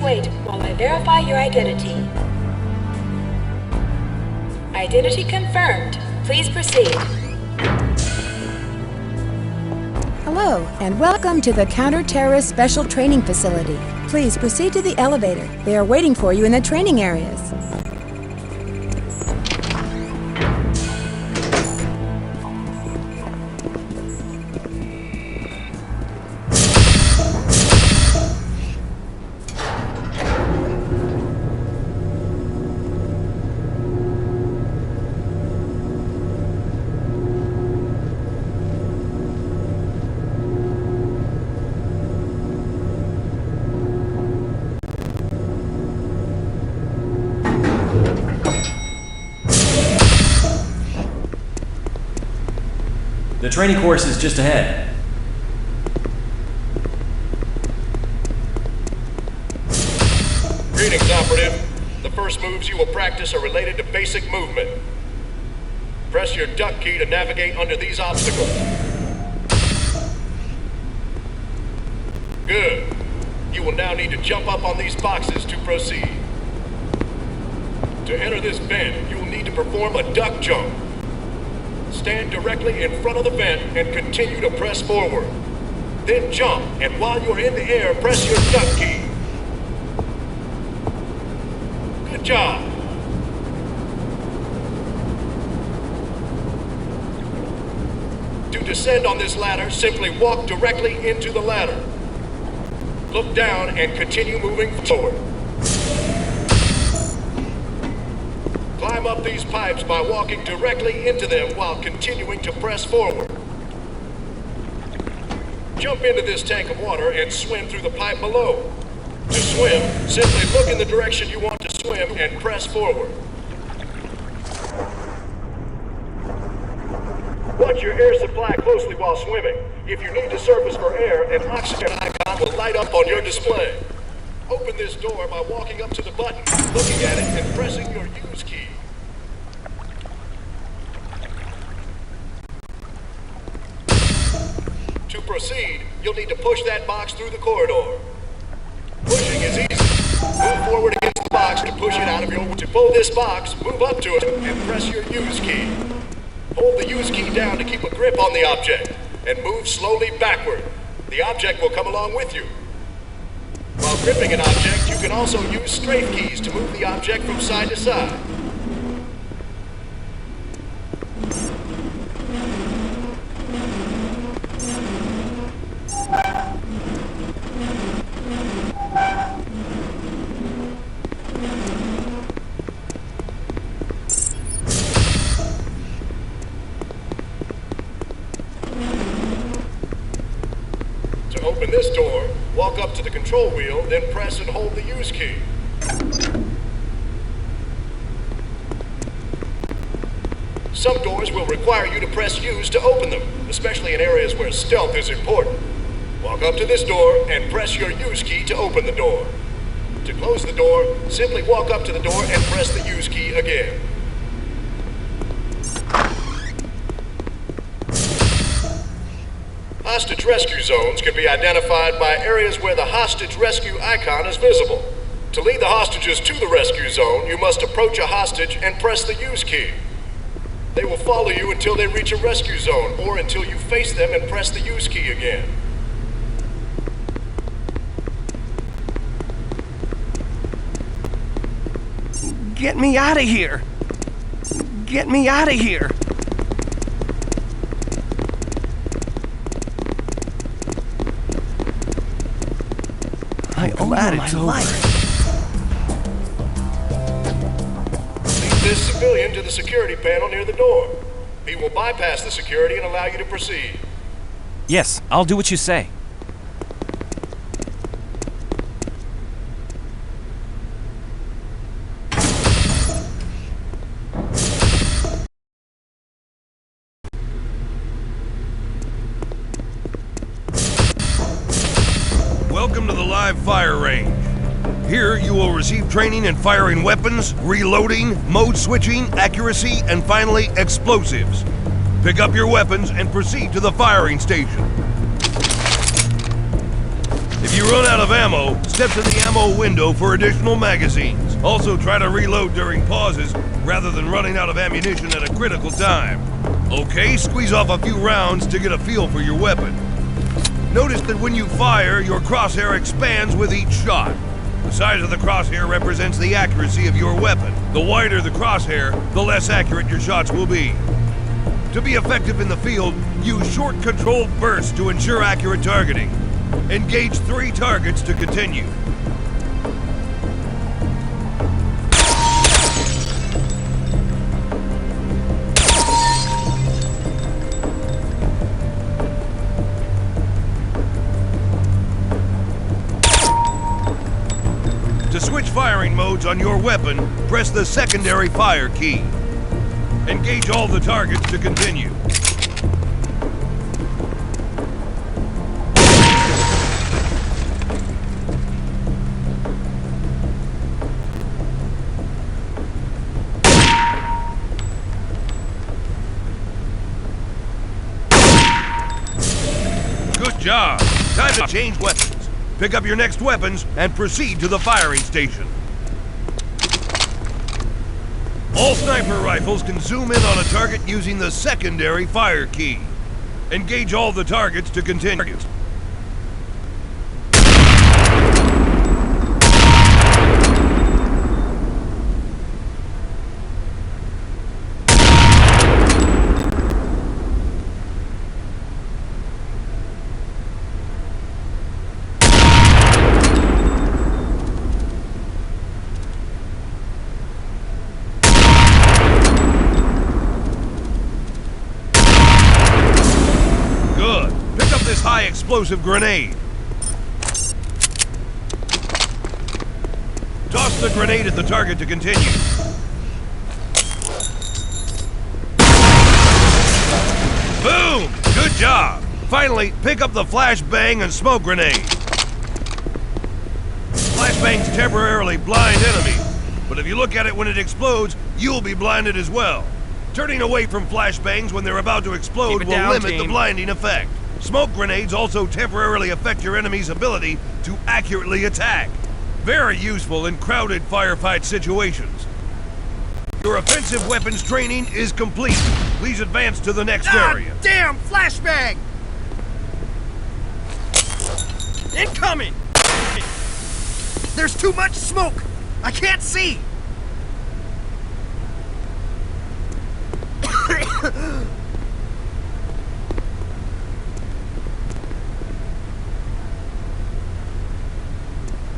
wait while I verify your identity. Identity confirmed. Please proceed. Hello, and welcome to the Counter-Terrorist Special Training Facility. Please proceed to the elevator. They are waiting for you in the training areas. The training course is just ahead. Greetings, Operative. The first moves you will practice are related to basic movement. Press your duck key to navigate under these obstacles. Good. You will now need to jump up on these boxes to proceed. To enter this vent, you will need to perform a duck jump. Stand directly in front of the vent and continue to press forward. Then jump, and while you're in the air, press your duck key. Good job. To descend on this ladder, simply walk directly into the ladder. Look down and continue moving forward. Climb up these pipes by walking directly into them while continuing to press forward. Jump into this tank of water and swim through the pipe below. To swim, simply look in the direction you want to swim and press forward. Watch your air supply closely while swimming. If you need to surface for air, an oxygen icon will light up on your display. Open this door by walking up to the button, looking at it, and pressing your use key. To proceed, you'll need to push that box through the corridor. Pushing is easy. Move forward against the box to push it out of your... To pull this box, move up to it and press your use key. Hold the use key down to keep a grip on the object, and move slowly backward. The object will come along with you. While gripping an object, you can also use strafe keys to move the object from side to side. To open this door, walk up to the control wheel, then press and hold the use key. Some doors will require you to press use to open them, especially in areas where stealth is important. Walk up to this door and press your use key to open the door. To close the door, simply walk up to the door and press the use key again. Hostage rescue zones can be identified by areas where the hostage rescue icon is visible. To lead the hostages to the rescue zone, you must approach a hostage and press the use key. They will follow you until they reach a rescue zone, or until you face them and press the use key again. Get me out of here! Get me out of here! I'm glad it's over. Lead this civilian to the security panel near the door. He will bypass the security and allow you to proceed. Yes, I'll do what you say. Welcome to the live fire range. Here you will receive training in firing weapons, reloading, mode switching, accuracy, and finally, explosives. Pick up your weapons and proceed to the firing station. If If you run out of ammo, step to the ammo window for additional magazines. Also try to reload during pauses rather than running out of ammunition at a critical time. Okay, squeeze off a few rounds to get a feel for your weapon. Notice that when you fire, your crosshair expands with each shot. The size of the crosshair represents the accuracy of your weapon. The wider the crosshair, the less accurate your shots will be. To be effective in the field, use short controlled bursts to ensure accurate targeting. Engage 3 targets to continue. To switch firing modes on your weapon, press the secondary fire key. Engage all the targets to continue. Good job. Time to change weapons. Pick up your next weapons and proceed to the firing station. All sniper rifles can zoom in on a target using the secondary fire key. Engage all the targets to continue. High explosive grenade. Toss the grenade at the target to continue. Boom! Good job! Finally, pick up the flashbang and smoke grenade. Flashbangs temporarily blind enemies, but if you look at it when it explodes, you'll be blinded as well. Turning away from flashbangs when they're about to explode will limit the blinding effect. Smoke grenades also temporarily affect your enemy's ability to accurately attack. Very useful in crowded firefight situations. Your offensive weapons training is complete. Please advance to the next area. Damn flashbang! Incoming! There's too much smoke! I can't see!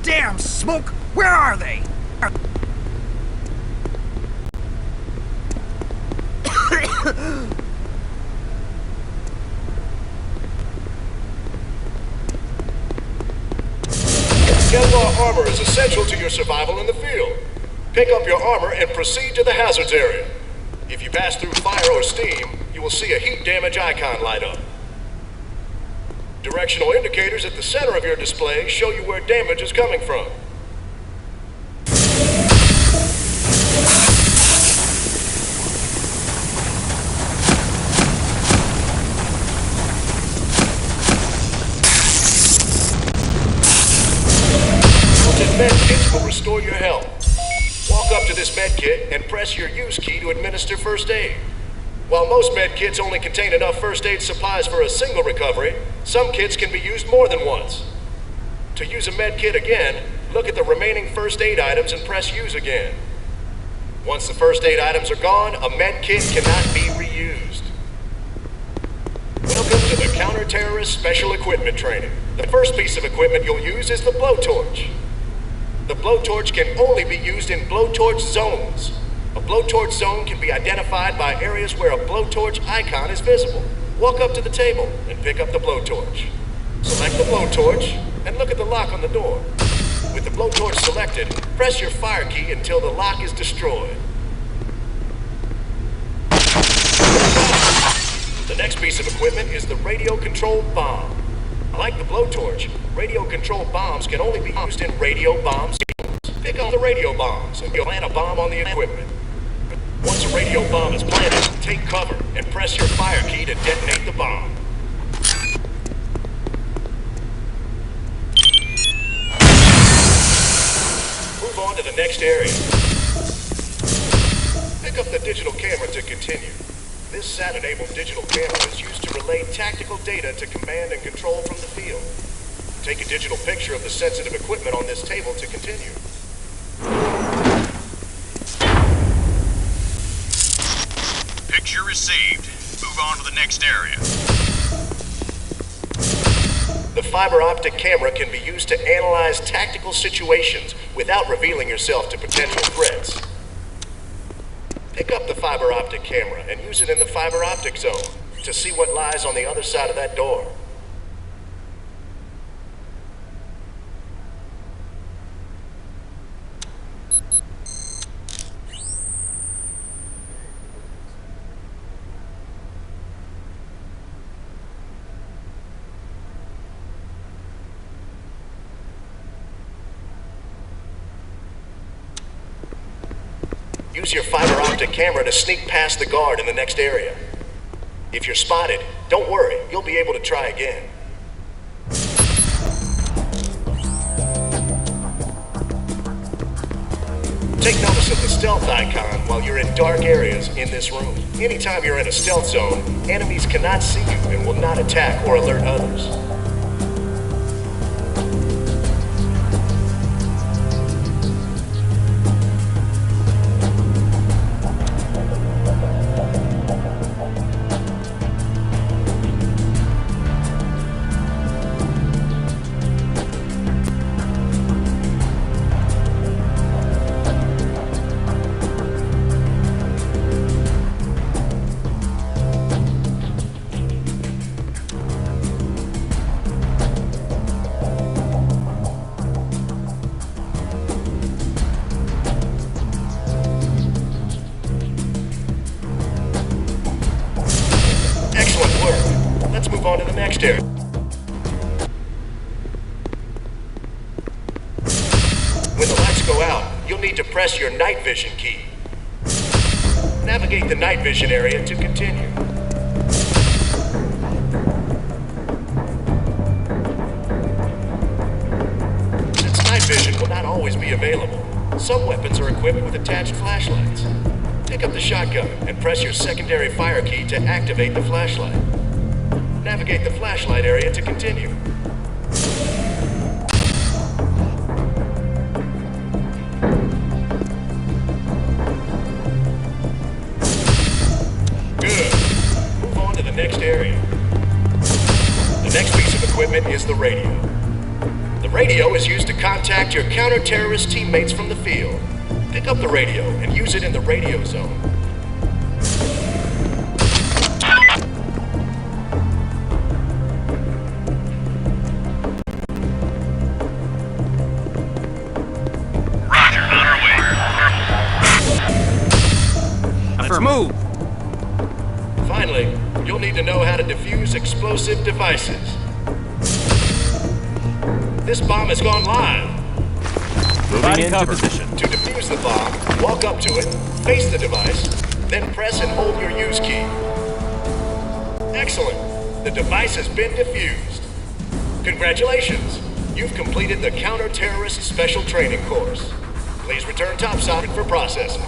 Damn smoke! Where are they? Kevlar armor is essential to your survival in the field. Pick up your armor and proceed to the hazards area. If you pass through fire or steam, you will see a heat damage icon light up. Directional indicators at the center of your display show you where damage is coming from. Mounted med kits will restore your health. Walk up to this med kit and press your use key to administer first aid. While most med kits only contain enough first aid supplies for a single recovery, some kits can be used more than once. To use a med kit again, look at the remaining first aid items and press use again. Once the first aid items are gone, a med kit cannot be reused. Welcome to the Counter-Terrorist Special Equipment Training. The first piece of equipment you'll use is the blowtorch. The blowtorch can only be used in blowtorch zones. A blowtorch zone can be identified by areas where a blowtorch icon is visible. Walk up to the table and pick up the blowtorch. Select the blowtorch and look at the lock on the door. With the blowtorch selected, press your fire key until the lock is destroyed. The next piece of equipment is the radio-controlled bomb. Like the blowtorch, radio-controlled bombs can only be used in radio bomb zones. Pick up the radio bombs and you'll plant a bomb on the equipment. Once a radio bomb is planted, take cover and press your fire key to detonate the bomb. on to the next area. Pick up the digital camera to continue. This SAT-enabled digital camera is used to relay tactical data to command and control from the field. Take a digital picture of the sensitive equipment on this table to continue. Picture received. Move on to the next area. The fiber optic camera can be used to analyze tactical situations without revealing yourself to potential threats. Pick up the fiber optic camera and use it in the fiber optic zone to see what lies on the other side of that door. Use your fiber optic camera to sneak past the guard in the next area. If you're spotted, don't worry, you'll be able to try again. Take notice of the stealth icon while you're in dark areas in this room. Anytime you're in a stealth zone, enemies cannot see you and will not attack or alert others. Let's move on to the next area. When the lights go out, you'll need to press your night vision key. Navigate the night vision area to continue. Since night vision will not always be available, some weapons are equipped with attached flashlights. Pick up the shotgun and press your secondary fire key to activate the flashlight. Navigate the flashlight area to continue. Good. Move on to the next area. The next piece of equipment is the radio. The radio is used to contact your counter-terrorist teammates from the field. Pick up the radio and use it in the radio zone. Let's move! Finally, you'll need to know how to defuse explosive devices. This bomb has gone live. Moving into position. To defuse the bomb, walk up to it, face the device, then press and hold your use key. Excellent. The device has been defused. Congratulations. You've completed the Counter-Terrorist Special Training Course. Please return topside for processing.